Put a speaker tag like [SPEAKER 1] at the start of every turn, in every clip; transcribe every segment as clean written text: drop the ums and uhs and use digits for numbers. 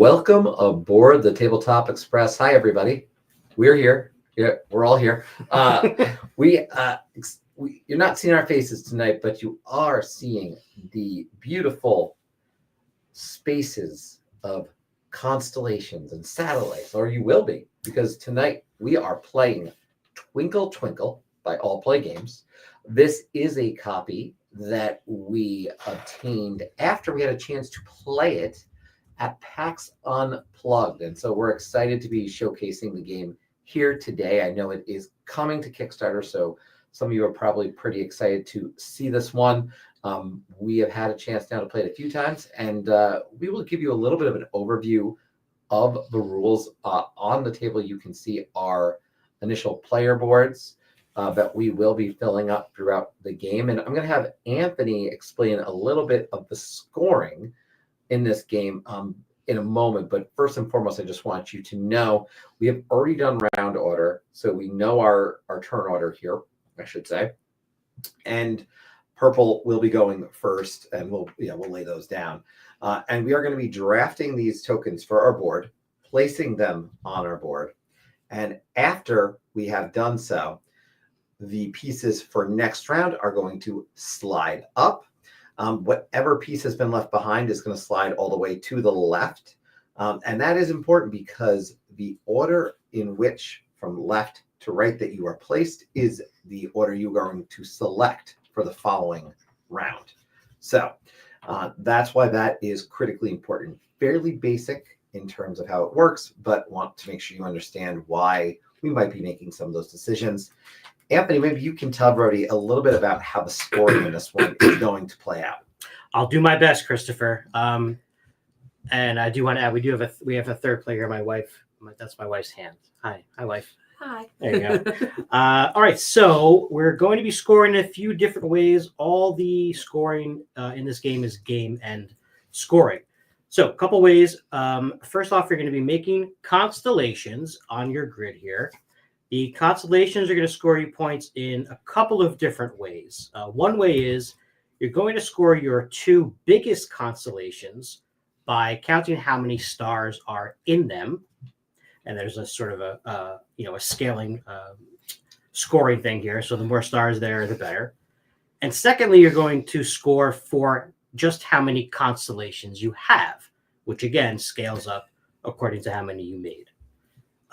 [SPEAKER 1] Welcome aboard the Tabletop Express. Hi, everybody. We're here. Yeah, we're all here. You're not seeing our faces tonight, but you are seeing the beautiful spaces of constellations and satellites, or you will be, because tonight we are playing Twinkle Twinkle by AllPlay Games. This is a copy that we obtained after we had a chance to play it at PAX Unplugged. And so we're excited to be showcasing the game here today. I know it is coming to Kickstarter, so some of you are probably pretty excited to see this one. We have had a chance now to play it a few times, and we will give you a little bit of an overview of the rules. On the table, you can see our initial player boards that we will be filling up throughout the game. And I'm going to have Anthony explain a little bit of the scoring in this game in a moment. But first and foremost, I just want you to know we have already done round order. So we know our turn order here, I should say. And purple will be going first, and we'll lay those down. And we are going to be drafting these tokens for our board, placing them on our board. And after we have done so, the pieces for next round are going to slide up. Whatever piece has been left behind is going to slide all the way to the left. And that is important because the order in which from left to right that you are placed is the order you're going to select for the following round. So that's why that is critically important. Fairly basic in terms of how it works, but want to make sure you understand why we might be making some of those decisions. Anthony, maybe you can tell Brody a little bit about how the scoring in this one is going to play out.
[SPEAKER 2] I'll do my best, Christopher. And I do want to add, we have a third player, my wife. That's my wife's hand. Hi, wife.
[SPEAKER 3] Hi.
[SPEAKER 2] There you go. All right, so we're going to be scoring in a few different ways. All the scoring in this game is game end scoring. So a couple ways. First off, you're going to be making constellations on your grid here. The constellations are going to score you points in a couple of different ways. One way is you're going to score your two biggest constellations by counting how many stars are in them. And there's a sort of a scaling scoring thing here. So the more stars there, the better. And secondly, you're going to score for just how many constellations you have, which again scales up according to how many you made.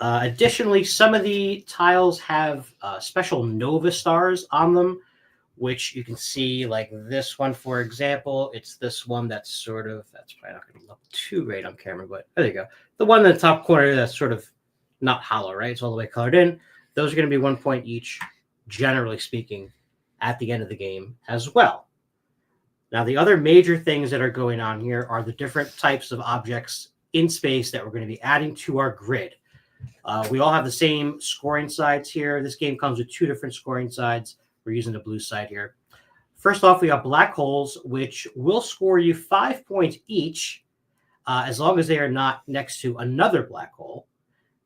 [SPEAKER 2] Additionally, some of the tiles have special nova stars on them, which you can see, like this one, for example. It's this one that's probably not going to look too great on camera, but there you go. The one in the top corner that's sort of not hollow, right? It's all the way colored in. Those are going to be 1 point each, generally speaking, at the end of the game as well. Now, the other major things that are going on here are the different types of objects in space that we're going to be adding to our grid. We all have the same scoring sides here. This game comes with two different scoring sides. We're using the blue side here. First off, we got black holes, which will score you 5 points each, as long as they are not next to another black hole.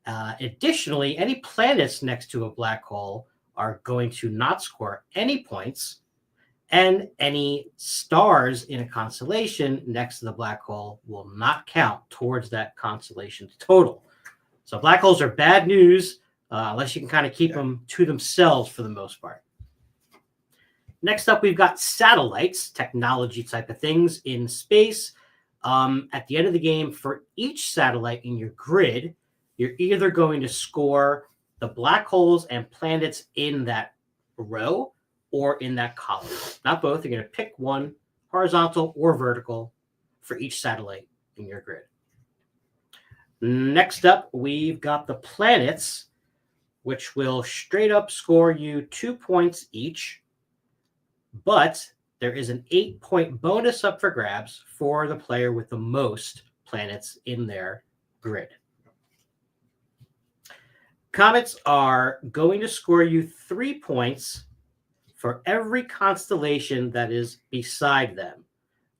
[SPEAKER 2] Additionally, any planets next to a black hole are going to not score any points, and any stars in a constellation next to the black hole will not count towards that constellation's total. So black holes are bad news unless you can kind of keep them to themselves for the most part. Next up, we've got satellites, technology type of things in space. At the end of the game, for each satellite in your grid, you're either going to score the black holes and planets in that row or in that column. Not both. You're going to pick one, horizontal or vertical, for each satellite in your grid. Next up, we've got the planets, which will straight up score you 2 points each, but there is an 8-point bonus up for grabs for the player with the most planets in their grid. Comets are going to score you 3 points for every constellation that is beside them.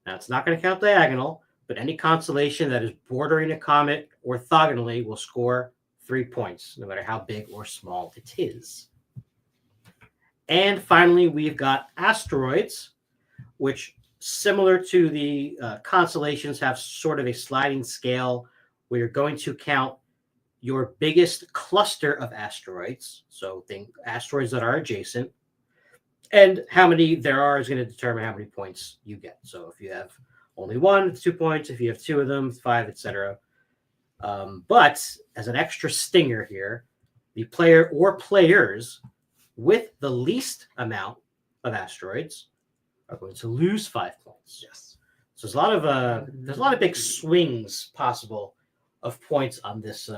[SPEAKER 2] Now, it's not going to count diagonal, but any constellation that is bordering a comet orthogonally will score 3 points, no matter how big or small it is. And finally, we've got asteroids, which, similar to the constellations, have sort of a sliding scale we're going to count your biggest cluster of asteroids. So think asteroids that are adjacent. And how many there are is going to determine how many points you get. So if you have only one, it's 2 points. If you have two of them, it's 5, etc. But as an extra stinger here, the player or players with the least amount of asteroids are going to lose 5 points.
[SPEAKER 1] Yes.
[SPEAKER 2] So there's a lot of big swings possible of points on this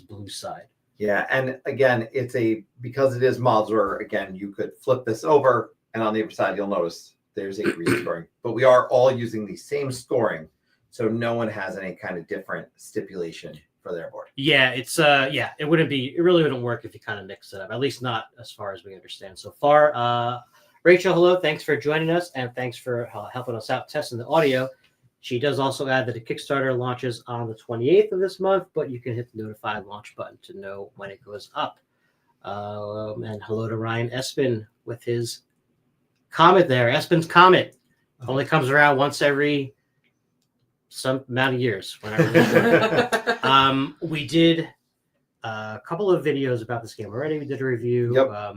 [SPEAKER 2] blue side.
[SPEAKER 1] Yeah, and again, because it is modular. Again, you could flip this over, and on the other side, you'll notice there's a rescoring. But we are all using the same scoring, so no one has any kind of different stipulation for their board.
[SPEAKER 2] Yeah, it really wouldn't work if you kind of mix it up. At least not as far as we understand so far. Rachel, hello. Thanks for joining us, and thanks for helping us out testing the audio. She does also add that the Kickstarter launches on the 28th of this month, but you can hit the notify launch button to know when it goes up. And hello to Ryan Espin with his Comet there. Espin's Comet only comes around once every some amount of years. We did a couple of videos about this game already. We did a review.
[SPEAKER 1] Yep.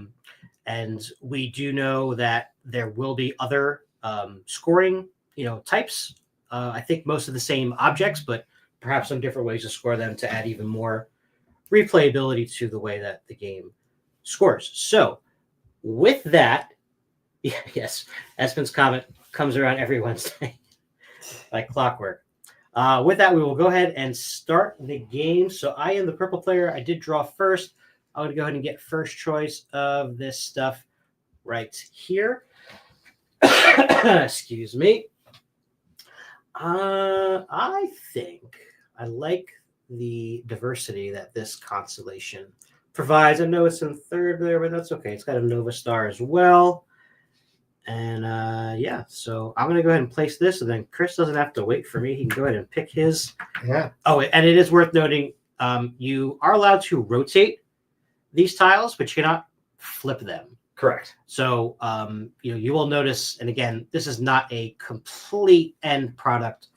[SPEAKER 2] And we do know that there will be other scoring, types. I think most of the same objects, but perhaps some different ways to score them to add even more replayability to the way that the game scores. So with that, yes, Espin's Comet comes around every Wednesday like clockwork. With that, we will go ahead and start the game. So I am the purple player. I did draw first. I'm going to go ahead and get first choice of this stuff right here. Excuse me. I think I like the diversity that this constellation provides. I know it's in third there, but that's okay. It's got a Nova Star as well. And so I'm going to go ahead and place this, and then Chris doesn't have to wait for me. He can go ahead and pick his.
[SPEAKER 1] Yeah.
[SPEAKER 2] Oh, and it is worth noting, you are allowed to rotate these tiles, but you cannot flip them.
[SPEAKER 1] Correct.
[SPEAKER 2] So, you will notice, and again, this is not a complete end product,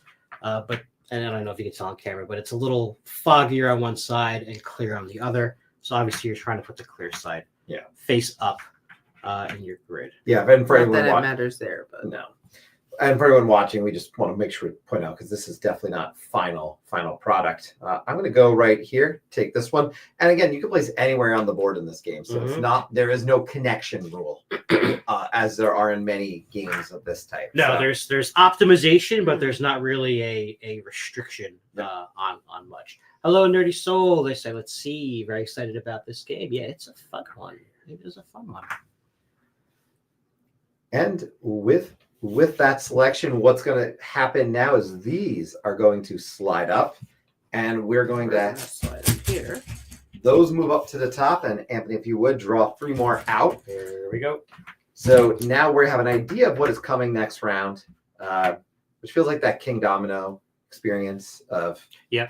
[SPEAKER 2] but and I don't know if you can tell on camera, but it's a little foggier on one side and clear on the other. So obviously, you're trying to put the clear side face up in your grid.
[SPEAKER 1] Yeah, and for
[SPEAKER 3] Not that
[SPEAKER 1] anyone
[SPEAKER 3] it matters there, but
[SPEAKER 1] no. And for everyone watching, we just want to make sure we point out, because this is definitely not final product. I'm going to go right here, take this one. And again, you can place anywhere on the board in this game. So there is no connection rule, as there are in many games of this type.
[SPEAKER 2] No, there's optimization, but there's not really a restriction on much. Hello, Nerdy Soul. They say, let's see. Very excited about this game. Yeah, it's a fun one. It is a fun one.
[SPEAKER 1] And with that selection, what's going to happen now is these are going to slide up, and we're going to
[SPEAKER 3] slide up here.
[SPEAKER 1] Those move up to the top, and Anthony, if you would, draw 3 more out.
[SPEAKER 2] There we go.
[SPEAKER 1] So now we have an idea of what is coming next round, which feels like that King Domino experience of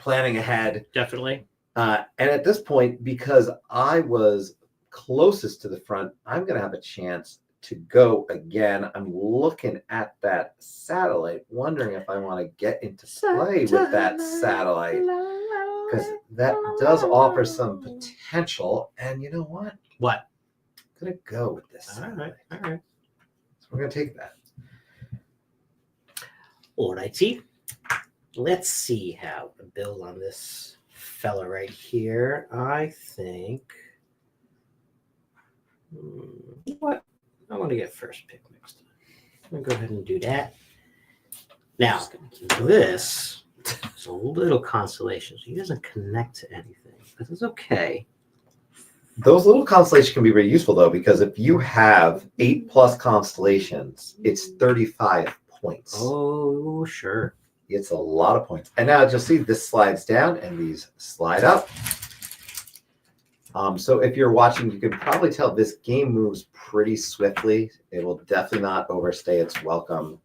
[SPEAKER 1] planning ahead.
[SPEAKER 2] Definitely.
[SPEAKER 1] And at this point, because I was closest to the front, I'm going to have a chance to go again. I'm looking at that satellite, wondering if I want to get into play with that satellite, because that does offer some potential. And you know what?
[SPEAKER 2] What?
[SPEAKER 1] I'm going to go with this.
[SPEAKER 2] All right.
[SPEAKER 1] So we're going to take that.
[SPEAKER 2] All righty. Let's see how to build on this fella right here. I think. What? I want to get first pick next time. I'm going to go ahead and do that. Now, this is a little constellation. He doesn't connect to anything. This is okay.
[SPEAKER 1] Those little constellations can be very useful, though, because if you have 8+ constellations, it's 35 points.
[SPEAKER 2] Oh, sure.
[SPEAKER 1] It's a lot of points. And now you'll see this slides down and these slide up. So if you're watching, you can probably tell this game moves pretty swiftly. It will definitely not overstay its welcome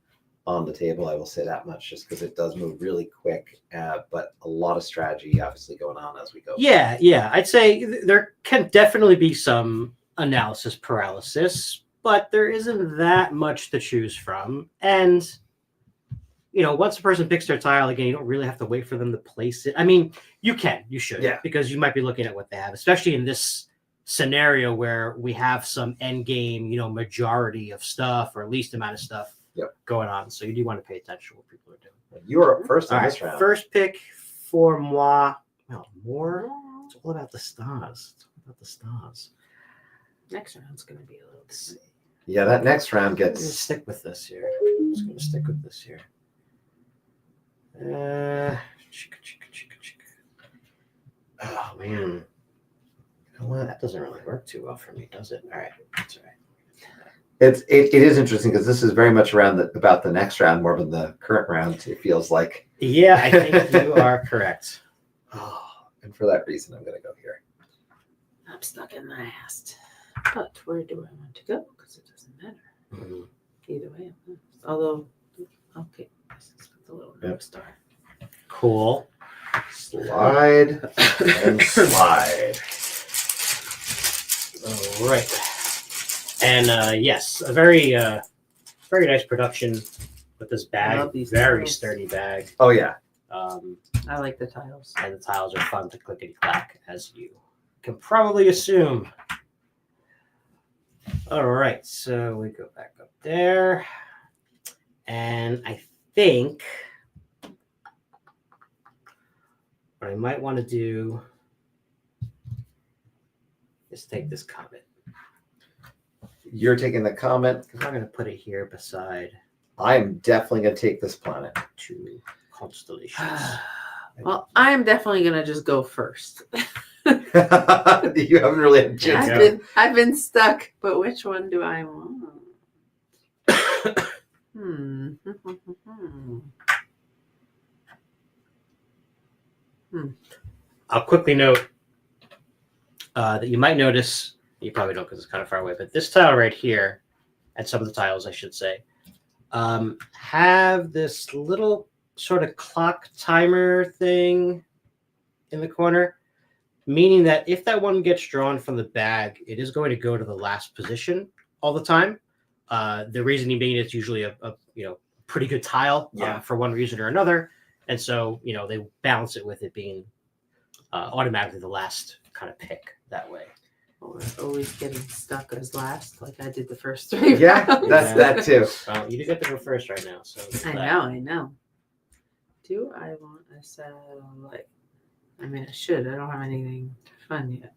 [SPEAKER 1] on the table. I will say that much, just because it does move really quick, but a lot of strategy obviously going on as we go.
[SPEAKER 2] Yeah. I'd say there can definitely be some analysis paralysis, but there isn't that much to choose from. And, once a person picks their tile, again, you don't really have to wait for them to place it. I mean, you should,
[SPEAKER 1] Yeah.
[SPEAKER 2] because you might be looking at what they have, especially in this scenario where we have some end game, majority of stuff or least amount of stuff going on. So you do want to pay attention to what people are doing.
[SPEAKER 1] You are up first in
[SPEAKER 2] All
[SPEAKER 1] this
[SPEAKER 2] right,
[SPEAKER 1] round.
[SPEAKER 2] first pick for moi. Well, more. It's all about the stars. It's all about the stars.
[SPEAKER 3] Next round's going to be a little bit.
[SPEAKER 1] Yeah, that next round
[SPEAKER 2] I'm gonna
[SPEAKER 1] gets.
[SPEAKER 2] stick with this here. I'm just gonna stick with this here. Oh man, you know what? That doesn't really work too well for me, does it? All right, that's all right.
[SPEAKER 1] It is interesting because this is very much about the next round more than the current round. It feels like.
[SPEAKER 2] Yeah, I think you are correct.
[SPEAKER 1] Oh, and for that reason, I'm going to go here.
[SPEAKER 3] I'm stuck in last. But where do I want to go? Because it doesn't matter.
[SPEAKER 2] Mhm.
[SPEAKER 3] Either way, I'm last. Although, okay, this is with the little
[SPEAKER 1] Yep.
[SPEAKER 3] star.
[SPEAKER 2] Cool.
[SPEAKER 1] Slide and slide.
[SPEAKER 2] All right. And yes, a very nice production with this bag.
[SPEAKER 3] love these
[SPEAKER 2] Very
[SPEAKER 3] tiles.
[SPEAKER 2] sturdy bag.
[SPEAKER 1] Oh yeah.
[SPEAKER 3] I like the tiles.
[SPEAKER 2] And the tiles are fun to clickety-clack, as you can probably assume. All right, so we go back up there. And I think what I might want to do is take this Comet.
[SPEAKER 1] You're taking the comment.
[SPEAKER 2] I'm going to put it here beside
[SPEAKER 1] I'm definitely going to take this planet.
[SPEAKER 2] 2 Constellations.
[SPEAKER 3] Well, I'm definitely going to just go first.
[SPEAKER 1] You haven't really had a chance.
[SPEAKER 3] I've been stuck, but which one do I want?
[SPEAKER 2] I'll quickly note that you might notice, you probably don't because it's kind of far away, but this tile right here, and some of the tiles, I should say, have this little sort of clock timer thing in the corner, meaning that if that one gets drawn from the bag, it is going to go to the last position all the time. The reasoning being it's usually a pretty good tile for one reason or another. And so, they balance it with it being automatically the last kind of pick that way.
[SPEAKER 3] Or always getting stuck as last, like I did the first 3
[SPEAKER 1] Yeah,
[SPEAKER 3] rounds.
[SPEAKER 1] that's that too.
[SPEAKER 2] Well, you do get to go first right now. So
[SPEAKER 3] I know. Do I want a satellite? I mean, I should. I don't have anything fun yet.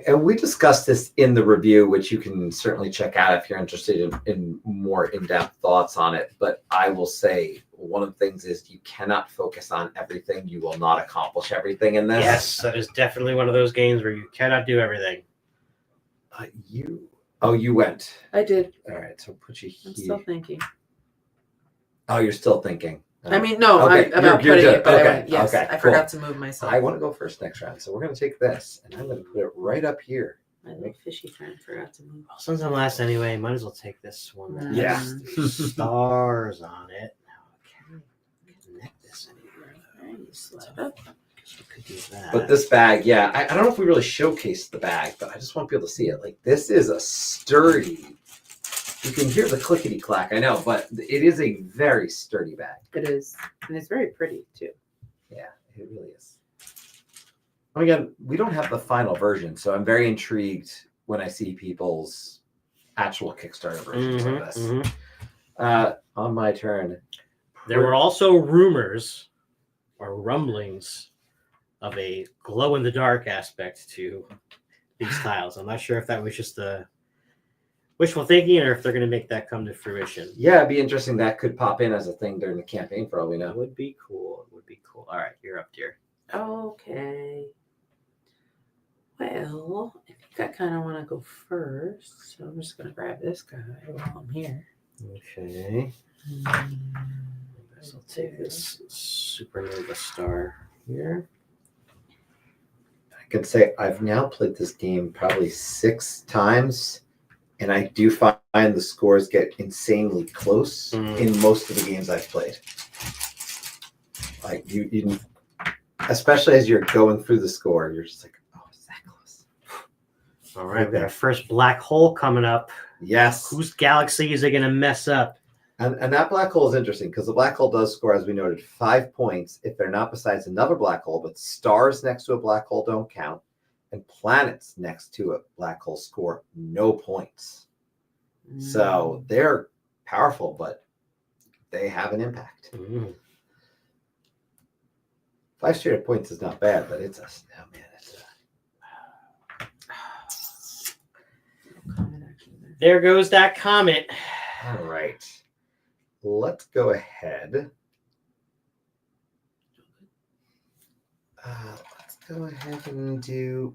[SPEAKER 1] And we discussed this in the review, which you can certainly check out if you're interested in more in-depth thoughts on it. But I will say one of the things is you cannot focus on everything. You will not accomplish everything in this.
[SPEAKER 2] yes, that is definitely one of those games where you cannot do everything.
[SPEAKER 1] You went.
[SPEAKER 3] I did.
[SPEAKER 1] All right, so put you here.
[SPEAKER 3] I'm still thinking.
[SPEAKER 1] Oh, you're still thinking.
[SPEAKER 3] I mean, no,
[SPEAKER 1] Okay,
[SPEAKER 3] I'm about
[SPEAKER 1] you're
[SPEAKER 3] putting
[SPEAKER 1] good.
[SPEAKER 3] it, but
[SPEAKER 1] Okay,
[SPEAKER 3] I went, yes,
[SPEAKER 1] okay,
[SPEAKER 3] I
[SPEAKER 1] cool.
[SPEAKER 3] forgot to move myself.
[SPEAKER 1] I want to go first next round, so we're going to take this, and I'm going to put it right up here.
[SPEAKER 3] My little fishy friend forgot to move.
[SPEAKER 2] Well, since I'm last anyway, might as well take this one. That
[SPEAKER 1] Yeah.
[SPEAKER 2] has the stars on it. Now, can I connect this anywhere?
[SPEAKER 3] Alright, you slide up.
[SPEAKER 2] Guess we could do that.
[SPEAKER 1] But this bag, yeah, I don't know if we really showcased the bag, but I just want people to see it. Like, this is a sturdy. You can hear the clickety clack, I know, but it is a very sturdy bag.
[SPEAKER 3] It is. And it's very pretty, too.
[SPEAKER 1] Yeah, it really is. And again, we don't have the final version, so I'm very intrigued when I see people's actual Kickstarter versions of this. On my turn.
[SPEAKER 2] There were also rumors or rumblings of a glow-in-the-dark aspect to these tiles. I'm not sure if that was just a wishful thinking or if they're going to make that come to fruition.
[SPEAKER 1] Yeah, it'd be interesting. That could pop in as a thing during the campaign for all we
[SPEAKER 2] It
[SPEAKER 1] know.
[SPEAKER 2] would be cool. It would be cool. All right, you're up, dear.
[SPEAKER 3] Okay. Well, I think I kind of want to go first. So I'm just going to grab this guy while I'm here.
[SPEAKER 2] Okay. So I'll take this supernova star here.
[SPEAKER 1] I could say I've now played this game probably 6 times, and I do find the scores get insanely close in most of the games I've played. Like you, especially as you're going through the score, you're just like, oh, is that close?
[SPEAKER 2] All right, we got our first black hole coming up.
[SPEAKER 1] Yes.
[SPEAKER 2] Whose galaxy is it going to mess up?
[SPEAKER 1] And that black hole is interesting because the black hole does score, as we noted, 5 points if they're not besides another black hole, but stars next to a black hole don't count, and planets next to a black hole score no points. So they're powerful, but they have an impact. 5 straight points is not bad, but it's a
[SPEAKER 2] There goes that comet.
[SPEAKER 1] all right. Let's go ahead. Let's go ahead and do.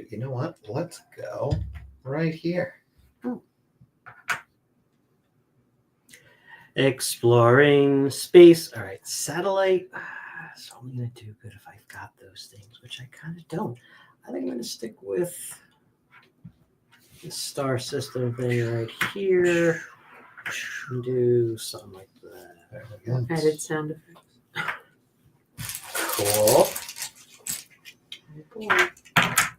[SPEAKER 1] You know what? Let's go right here.
[SPEAKER 2] Exploring space. All right, satellite. It's only going to do good if I've got those things, which I kind of don't. I think I'm going to stick with the star system thing right here. And do something like that.
[SPEAKER 1] There we go.
[SPEAKER 3] Added sound effects.
[SPEAKER 1] Cool.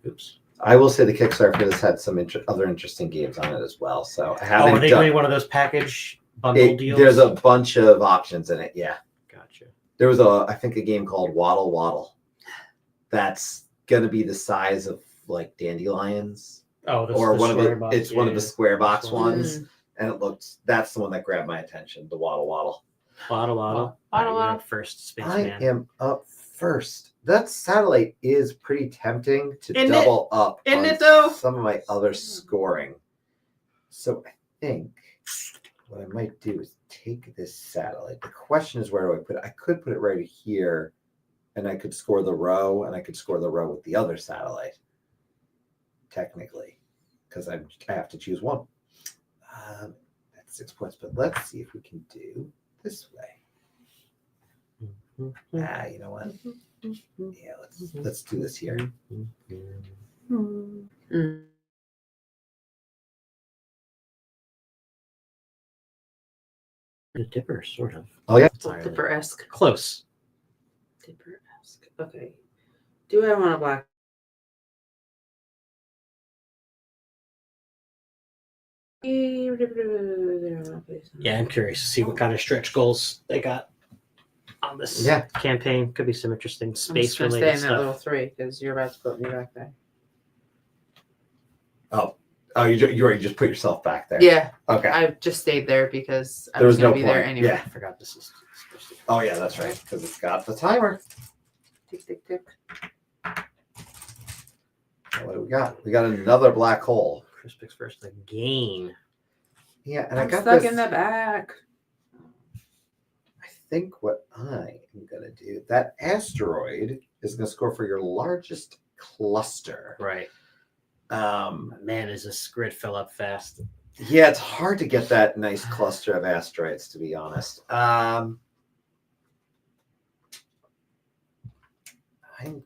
[SPEAKER 1] Oops. I will say the Kickstarter for this had some other interesting games on it as well. So I haven't.
[SPEAKER 2] Are they doing one of those package bundle deals?
[SPEAKER 1] There's a bunch of options in it. Yeah.
[SPEAKER 2] Gotcha.
[SPEAKER 1] There was I think a game called Waddle Waddle. That's gonna be the size of like dandelions.
[SPEAKER 2] Oh,
[SPEAKER 1] or one of the
[SPEAKER 2] box.
[SPEAKER 1] it's one of the square box ones,
[SPEAKER 3] Mm.
[SPEAKER 1] and that's the one that grabbed my attention. The Waddle Waddle.
[SPEAKER 2] Waddle.
[SPEAKER 3] Waddle,
[SPEAKER 2] You're
[SPEAKER 3] waddle.
[SPEAKER 2] up first,
[SPEAKER 1] I
[SPEAKER 2] spaceman.
[SPEAKER 1] am up first. That satellite is pretty tempting to
[SPEAKER 2] Isn't
[SPEAKER 1] double up
[SPEAKER 2] Isn't
[SPEAKER 1] on
[SPEAKER 2] it, though?
[SPEAKER 1] some of my other scoring. So I think what I might do is take this satellite. The question is, where do I put it? I could put it right here, and I could score the row, and I could score the row with the other satellite. Technically, because I have to choose one. That's 6 points, but let's see if we can do this way. You know what? Yeah, let's do this here.
[SPEAKER 2] A dipper, sort of.
[SPEAKER 1] Oh yeah.
[SPEAKER 3] Dipper-esque.
[SPEAKER 2] Close.
[SPEAKER 3] Dipper-esque. Okay. Do I want a black?
[SPEAKER 2] Yeah, I'm curious to see what kind of stretch goals they got on this campaign. Could be some interesting
[SPEAKER 3] I'm just
[SPEAKER 2] space
[SPEAKER 3] gonna stay
[SPEAKER 2] related
[SPEAKER 3] in that little
[SPEAKER 2] stuff.
[SPEAKER 3] 3 because you're about to put me back there.
[SPEAKER 1] Oh, you already just put yourself back there.
[SPEAKER 3] Yeah,
[SPEAKER 1] Okay.
[SPEAKER 3] I just stayed there because I
[SPEAKER 1] There
[SPEAKER 3] was
[SPEAKER 1] was
[SPEAKER 3] gonna
[SPEAKER 1] no
[SPEAKER 3] be there
[SPEAKER 1] point.
[SPEAKER 3] anyway.
[SPEAKER 1] Yeah.
[SPEAKER 2] I forgot this is supposed to.
[SPEAKER 1] Oh yeah, that's right. Because it's got the timer.
[SPEAKER 3] Tick tick tick.
[SPEAKER 1] What do we got? We got another black hole.
[SPEAKER 2] Chris picks first again.
[SPEAKER 1] Yeah, and
[SPEAKER 3] I'm
[SPEAKER 1] I got
[SPEAKER 3] stuck
[SPEAKER 1] this.
[SPEAKER 3] in the back.
[SPEAKER 1] I think what I am gonna do, that asteroid is gonna score for your largest cluster.
[SPEAKER 2] Right. Man, is this grid fill up fast.
[SPEAKER 1] Yeah, it's hard to get that nice cluster of asteroids, to be honest. I'm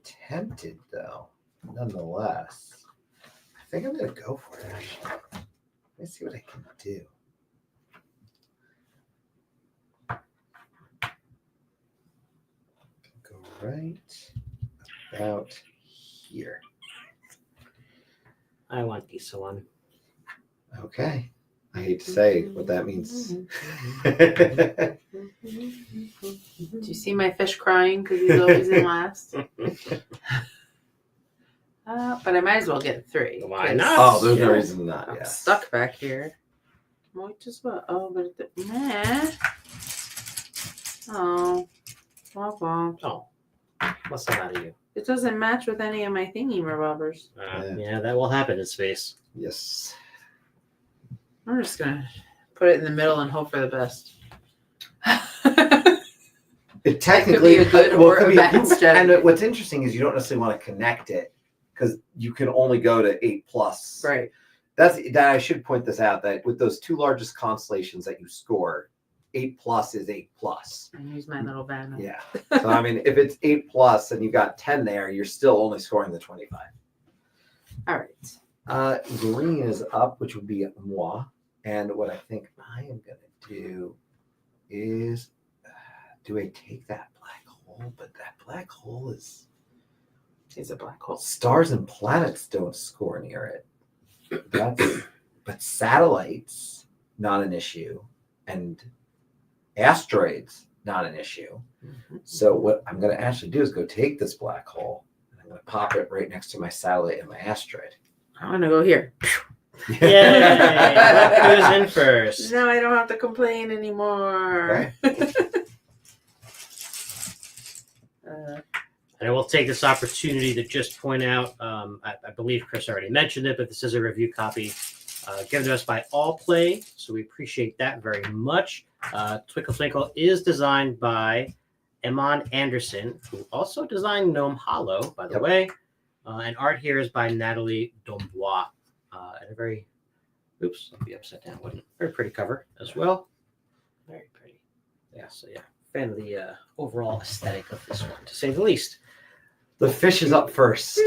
[SPEAKER 1] tempted though, nonetheless. I think I'm gonna go for it actually. Let me see what I can do. Go right about here.
[SPEAKER 2] I want this one.
[SPEAKER 1] Okay. I hate to say what that means.
[SPEAKER 3] Do you see my fish crying because he's always in last? But I might as well get 3.
[SPEAKER 2] Why
[SPEAKER 3] 'cause
[SPEAKER 2] not?
[SPEAKER 1] Oh, there's no reason not.
[SPEAKER 3] I'm
[SPEAKER 1] Yeah.
[SPEAKER 3] stuck back here. Might as well. Oh, but nah. Oh. Womp womp.
[SPEAKER 2] Oh, what's that out of you?
[SPEAKER 3] It doesn't match with any of my thingy revolvers.
[SPEAKER 2] Yeah, that will happen in space.
[SPEAKER 1] Yes.
[SPEAKER 3] I'm just gonna put it in the middle and hope for the best.
[SPEAKER 1] It technically
[SPEAKER 3] It could be a good or a bad strategy.
[SPEAKER 1] And what's interesting is you don't necessarily want to connect it because you can only go to 8+.
[SPEAKER 3] Right.
[SPEAKER 1] That I should point this out, that with those 2 largest constellations that you score, 8+ is 8+.
[SPEAKER 3] I use my little banner.
[SPEAKER 1] Yeah. So I mean, if it's 8+ and you got 10 there, you're still only scoring the 25.
[SPEAKER 3] All right.
[SPEAKER 1] Green is up, which would be moi. And what I think I am going to do is, do I take that black hole? But that black hole is
[SPEAKER 3] a black hole.
[SPEAKER 1] Stars and planets don't score near it. But satellites, not an issue. and Asteroids, not an issue.
[SPEAKER 3] Mhm.
[SPEAKER 1] So what I'm going to actually do is go take this black hole and I'm going to pop it right next to my satellite and my asteroid.
[SPEAKER 3] I'm gonna go here.
[SPEAKER 2] Yay! Look who's in first.
[SPEAKER 3] Now I don't have to complain anymore.
[SPEAKER 2] And I will take this opportunity to just point out, I believe Chris already mentioned it, but this is a review copy given to us by AllPlay, so we appreciate that very much. Twinkle Twinkle is designed by Eamon Anderson, who also designed Gnome Hollow, by the way. And art here is by Natalie Dombois. And a very, oops, I'll be upside down. Very pretty cover as well. Very pretty. Yeah, so yeah, fan of the overall aesthetic of this one, to say the least.
[SPEAKER 1] The fish is up first.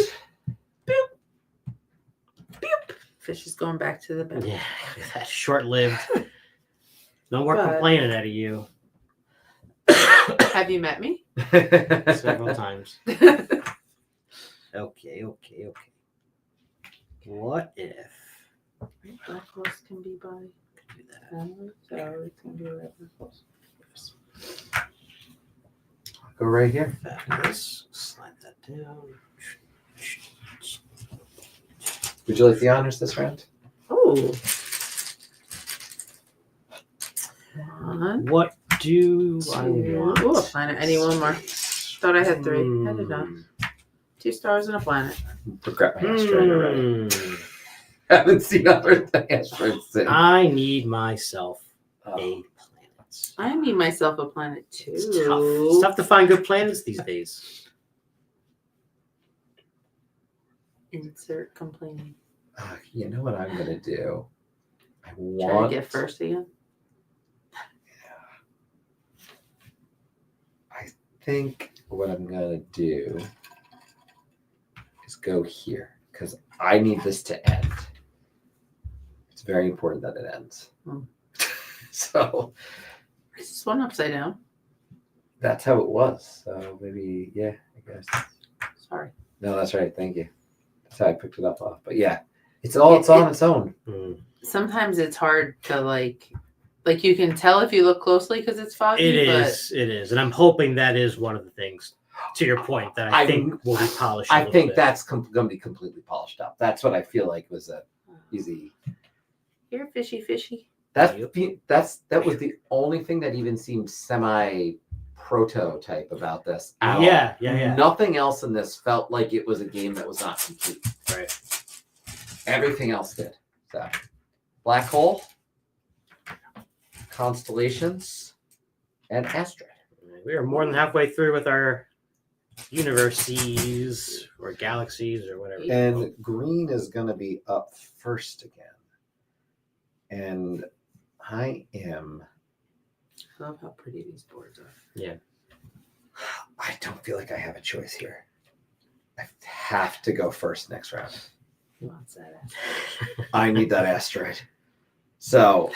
[SPEAKER 3] Fish is going back to the bed.
[SPEAKER 2] Yeah, that's short-lived. No more
[SPEAKER 3] But-
[SPEAKER 2] complaining out of you
[SPEAKER 3] Have you met me?
[SPEAKER 2] several times. Okay. What if
[SPEAKER 3] Black horse can be by.
[SPEAKER 2] do that?
[SPEAKER 3] So it can be right now.
[SPEAKER 1] Go right here.
[SPEAKER 2] Fabulous. Slide that down.
[SPEAKER 1] Would you like the honors this round?
[SPEAKER 3] Oh. One,
[SPEAKER 2] What do I
[SPEAKER 3] two.
[SPEAKER 2] want?
[SPEAKER 3] Oh, a planet. I need one more. Thought I had three. I did not. 2 stars and a planet.
[SPEAKER 1] Forgot my asteroid already.
[SPEAKER 2] Hmm.
[SPEAKER 1] Haven't seen other asteroids since.
[SPEAKER 2] I need myself a planet.
[SPEAKER 3] I need myself a planet too.
[SPEAKER 2] It's tough. It's tough to find good planets these days.
[SPEAKER 3] Insert complaining.
[SPEAKER 1] You know what I'm gonna do? I
[SPEAKER 3] Try
[SPEAKER 1] want
[SPEAKER 3] to get first again.
[SPEAKER 1] I think what I'm gonna do is go here because I need this to end. It's very important that it ends.
[SPEAKER 3] Hmm.
[SPEAKER 1] So
[SPEAKER 3] Is this one upside down?
[SPEAKER 1] that's how it was. So maybe, yeah, I guess.
[SPEAKER 3] Sorry.
[SPEAKER 1] No, that's right. Thank you. That's how I picked it up off. But yeah, it's on its own.
[SPEAKER 2] Hmm.
[SPEAKER 3] Sometimes it's hard to like you can tell if you look closely because it's foggy.
[SPEAKER 2] It
[SPEAKER 3] but
[SPEAKER 2] is, and I'm hoping that is one of the things. To your point, that I think will be polished.
[SPEAKER 1] I think that's going to be completely polished up. That's what I feel like was a easy.
[SPEAKER 3] Here, fishy.
[SPEAKER 1] That was the only thing that even seemed semi prototype about this. At all.
[SPEAKER 2] Yeah.
[SPEAKER 1] Nothing else in this felt like it was a game that was not complete.
[SPEAKER 2] Right.
[SPEAKER 1] Everything else did. So, Black Hole, Constellations, and Asteroid.
[SPEAKER 2] We are more than halfway through with our universes or galaxies or whatever.
[SPEAKER 1] And green is going to be up first again. And I am.
[SPEAKER 3] I love how pretty these boards are.
[SPEAKER 2] Yeah.
[SPEAKER 1] I don't feel like I have a choice here. I have to go first next round.
[SPEAKER 3] He wants that.
[SPEAKER 1] I need that asteroid. So,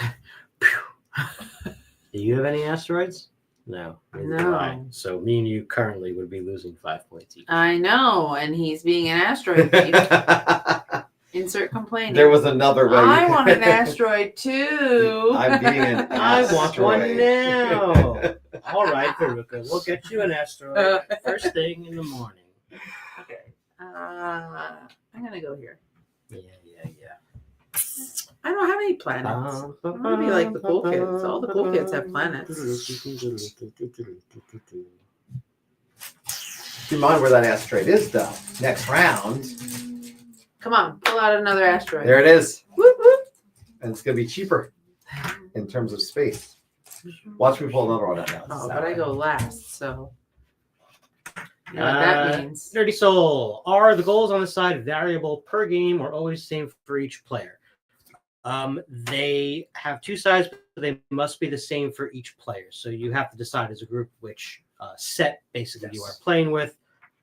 [SPEAKER 2] Do you have any asteroids? No. neither do
[SPEAKER 3] No.
[SPEAKER 2] I. So me and you currently would be losing 5 points each.
[SPEAKER 3] I know, and he's being an asteroid thief. Insert complaining.
[SPEAKER 1] there was another way.
[SPEAKER 3] I want an asteroid too.
[SPEAKER 1] I'm being an
[SPEAKER 2] I want one
[SPEAKER 1] asteroid.
[SPEAKER 2] now. All right, Veruca, we'll get you an asteroid first thing in the morning.
[SPEAKER 3] Okay. I'm gonna go here.
[SPEAKER 2] Yeah.
[SPEAKER 3] I don't have any planets. I'm gonna be like the cool kids. All the cool kids have planets.
[SPEAKER 1] Keep in mind where that asteroid is, though. Next round,
[SPEAKER 3] Come on, pull out another asteroid.
[SPEAKER 1] there it is.
[SPEAKER 3] Whoop, whoop.
[SPEAKER 1] And it's going to be cheaper in terms of space. Watch me pull another one out now.
[SPEAKER 3] Oh, but I go last, so you know what that means.
[SPEAKER 2] Nerdy Soul. Are the goals on the side variable per game or always same for each player? They have 2 sides, but they must be the same for each player. So you have to decide as a group which set basically you are playing with.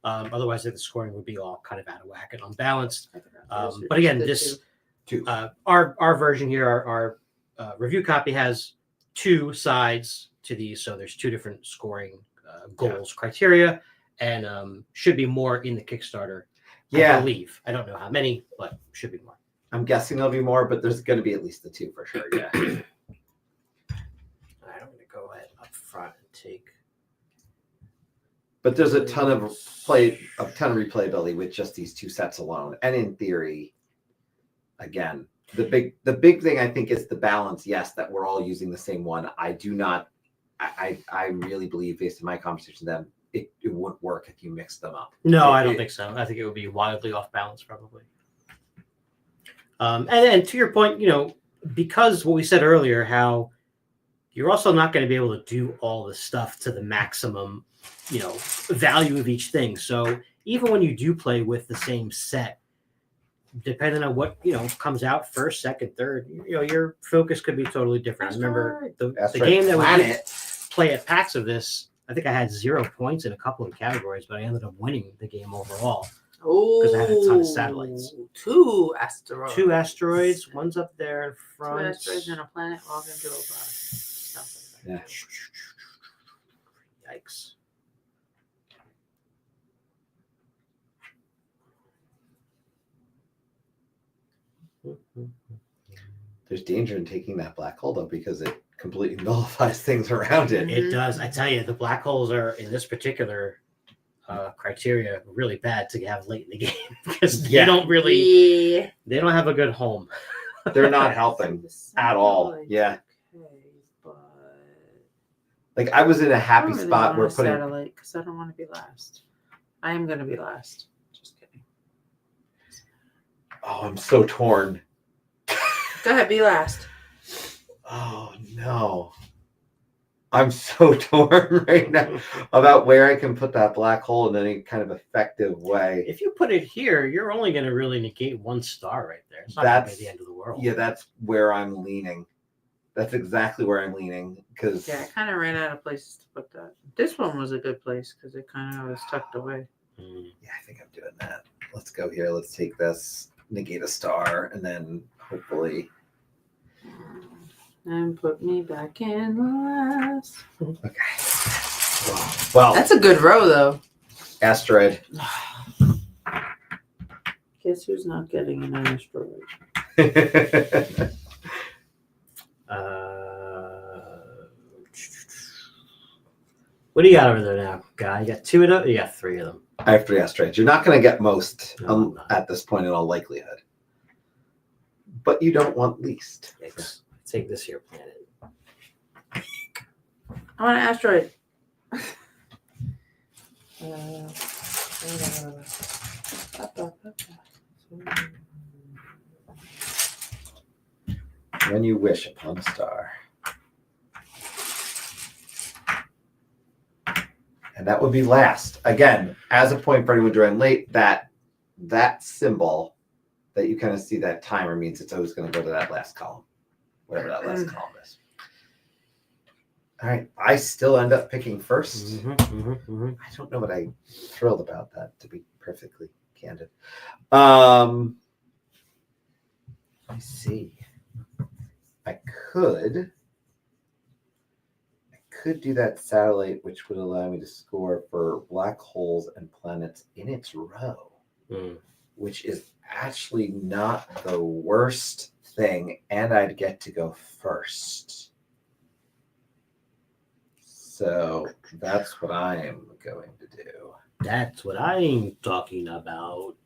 [SPEAKER 2] Otherwise, the scoring would be all kind of out of whack and unbalanced. But again, this our version here, our review copy has 2 sides to these, so there's 2 different scoring goals criteria, and should be more in the Kickstarter. I believe. I don't know how many, but should be more.
[SPEAKER 1] I'm guessing there'll be more, but there's going to be at least the 2 for sure. Yeah.
[SPEAKER 2] take.
[SPEAKER 1] But there's a ton of replayability with just these two sets alone. And in theory, again, the big thing I think is the balance. Yes, that we're all using the same one. I really believe, based on my conversation with them, it wouldn't work if you mixed them up.
[SPEAKER 2] No, I don't think so. I think it would be wildly off balance, probably. And to your point, because what we said earlier, how you're also not going to be able to do all the stuff to the maximum, value of each thing. So even when you do play with the same set, depending on what comes out first, second, third, your focus could be totally different. I remember the game that we did play at PAX of this. I think I had 0 points in a couple of categories, but I ended up winning the game overall. Because I had a ton of satellites.
[SPEAKER 3] 2 asteroids.
[SPEAKER 2] 2 asteroids. One's up there in front.
[SPEAKER 3] 2 asteroids and a planet walking to a bar.
[SPEAKER 1] Yeah.
[SPEAKER 2] Yikes.
[SPEAKER 1] There's danger in taking that black hole, though, because it completely nullifies things around it.
[SPEAKER 2] It does. I tell you, the black holes are, in this particular criteria, really bad to have late in the game because they don't have a good home.
[SPEAKER 1] They're not helping at all. Yeah.
[SPEAKER 3] Okay, but
[SPEAKER 1] like I was in a happy
[SPEAKER 3] I don't really
[SPEAKER 1] spot
[SPEAKER 3] want
[SPEAKER 1] where
[SPEAKER 3] a
[SPEAKER 1] putting
[SPEAKER 3] satellite because I don't want to be last. I am going to be last. Just kidding.
[SPEAKER 1] Oh, I'm so torn.
[SPEAKER 3] Go ahead, be last.
[SPEAKER 1] Oh no. I'm so torn right now about where I can put that black hole in any kind of effective way.
[SPEAKER 2] If you put it here, you're only going to really negate 1 star right there. It's not going to be the end of the world.
[SPEAKER 1] Yeah, that's where I'm leaning. That's exactly where I'm leaning. Because
[SPEAKER 3] Yeah, I kind of ran out of places to put that. This one was a good place because it kind of was tucked away.
[SPEAKER 1] Yeah, I think I'm doing that. Let's go here. Let's take this, negate a star, and then hopefully.
[SPEAKER 3] And put me back in last.
[SPEAKER 1] Okay. Well,
[SPEAKER 3] That's a good row, though.
[SPEAKER 1] asteroid.
[SPEAKER 3] Guess who's not getting an asteroid?
[SPEAKER 2] What do you got over there now, guy? You got 2 of them? You got 3 of them.
[SPEAKER 1] I have 3 asteroids. You're not going to get most
[SPEAKER 2] No,
[SPEAKER 1] at this point in all likelihood. But you don't want least.
[SPEAKER 2] Let's take this here planet.
[SPEAKER 3] I want an asteroid.
[SPEAKER 1] When you wish upon a star. And that would be last. Again, as a point for anyone joining late, that symbol that you kind of see, that timer, means it's always going to go to that last column, whatever that last column is. All right. I still end up picking first. I don't know what I'm thrilled about that, to be perfectly candid. Let me see. I could do that satellite, which would allow me to score for black holes and planets in its row, which is actually not the worst thing, and I'd get to go first. So that's what I am going to do.
[SPEAKER 2] That's what I'm talking about.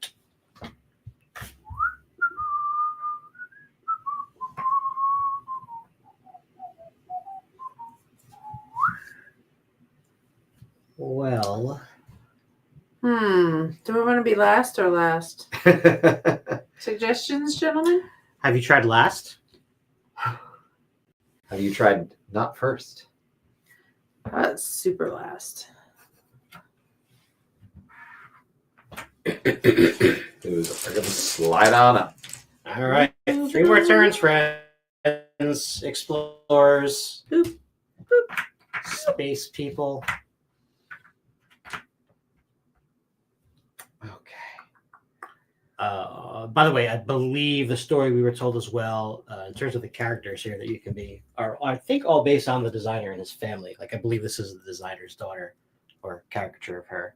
[SPEAKER 2] Well,
[SPEAKER 3] Do we want to be last or last? Suggestions, gentlemen?
[SPEAKER 2] have you tried last?
[SPEAKER 1] Have you tried not first?
[SPEAKER 3] Super last.
[SPEAKER 1] It was going to slide on up.
[SPEAKER 2] All right. 3 more turns, friends. Explorers.
[SPEAKER 3] Boop, boop.
[SPEAKER 2] Space people.
[SPEAKER 1] Okay.
[SPEAKER 2] By the way, I believe the story we were told as well, in terms of the characters here that you can be, are I think all based on the designer and his family. Like I believe this is the designer's daughter or caricature of her.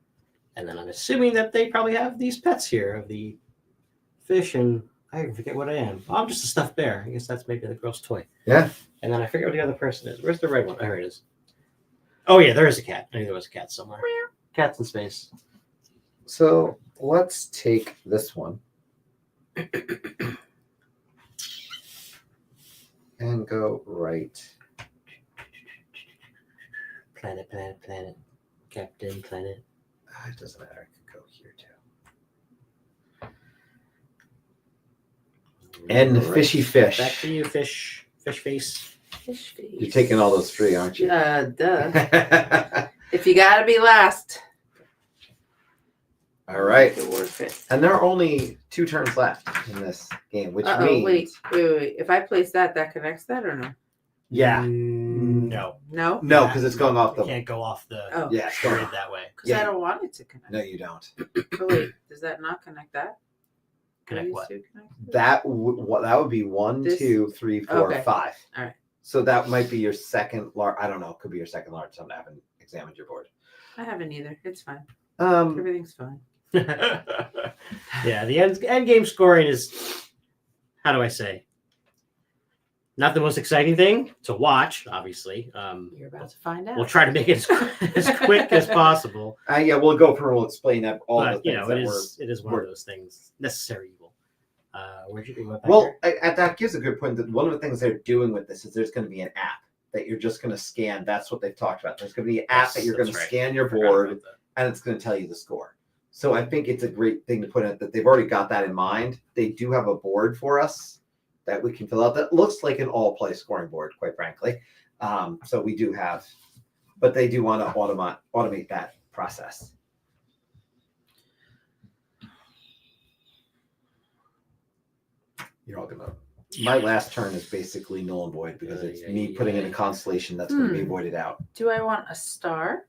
[SPEAKER 2] And then I'm assuming that they probably have these pets here of the fish and I forget what I am. Oh, I'm just a stuffed bear. I guess that's maybe the girl's toy.
[SPEAKER 1] Yeah.
[SPEAKER 2] And then I forget what the other person is. Where's the red one? Oh, here it is. Oh yeah, there is a cat. I knew there was a cat somewhere. Cats in space.
[SPEAKER 1] So let's take this one and go right.
[SPEAKER 2] Planet, planet, planet. Captain Planet.
[SPEAKER 1] It doesn't matter. I could go here too. And
[SPEAKER 2] Right.
[SPEAKER 1] fishy fish.
[SPEAKER 2] Back to you, fish. Fish face.
[SPEAKER 3] Fish face.
[SPEAKER 1] You're taking all those three, aren't you?
[SPEAKER 3] Duh. If you gotta be last.
[SPEAKER 1] All right.
[SPEAKER 3] Make it worth it.
[SPEAKER 1] And there are only 2 turns left in this game, which
[SPEAKER 3] Uh-oh,
[SPEAKER 1] means
[SPEAKER 3] wait. If I place that connects that or no?
[SPEAKER 1] yeah,
[SPEAKER 2] No.
[SPEAKER 3] No?
[SPEAKER 1] no, because it's going off
[SPEAKER 2] You
[SPEAKER 1] the
[SPEAKER 2] can't go off the
[SPEAKER 3] Oh.
[SPEAKER 1] yeah, it's going
[SPEAKER 2] grid
[SPEAKER 1] off.
[SPEAKER 2] that way.
[SPEAKER 3] Because
[SPEAKER 1] Yeah.
[SPEAKER 3] I don't want it to connect.
[SPEAKER 1] No, you don't.
[SPEAKER 3] But wait, does that not connect that?
[SPEAKER 2] Connect
[SPEAKER 3] These
[SPEAKER 2] what?
[SPEAKER 3] two connect?
[SPEAKER 1] That would be 1,
[SPEAKER 3] This-
[SPEAKER 1] 2, 3, 4,
[SPEAKER 3] Okay.
[SPEAKER 1] 5.
[SPEAKER 3] All right.
[SPEAKER 1] So that might be your second large. I don't know. It could be your second large. I haven't examined your board.
[SPEAKER 3] I haven't either. It's fine.
[SPEAKER 1] Um,
[SPEAKER 3] Everything's fine.
[SPEAKER 2] Yeah, the end game scoring is, how do I say, not the most exciting thing to watch, obviously.
[SPEAKER 3] You're about to find out.
[SPEAKER 2] We'll try to make it as quick as possible.
[SPEAKER 1] yeah, we'll go through. We'll explain that all the
[SPEAKER 2] But,
[SPEAKER 1] things
[SPEAKER 2] you know,
[SPEAKER 1] that
[SPEAKER 2] it is one
[SPEAKER 1] we're-
[SPEAKER 2] of those things. Necessary evil. Where'd you go back
[SPEAKER 1] Well,
[SPEAKER 2] there?
[SPEAKER 1] that gives a good point. That one of the things they're doing with this is there's going to be an app that you're just going to scan. That's what they've talked about. There's going to be an app
[SPEAKER 2] Yes,
[SPEAKER 1] that you're going to
[SPEAKER 2] that's right.
[SPEAKER 1] scan your
[SPEAKER 2] Forgot
[SPEAKER 1] board,
[SPEAKER 2] about that.
[SPEAKER 1] and it's going to tell you the score. So I think it's a great thing to put in that they've already got that in mind. They do have a board for us that we can fill out that looks like an all-play scoring board, quite frankly. So we do have, but they do want to automate that process. You're all gonna. My last turn is basically null and void because it's me putting in a constellation that's going to be voided out.
[SPEAKER 3] Do I want a star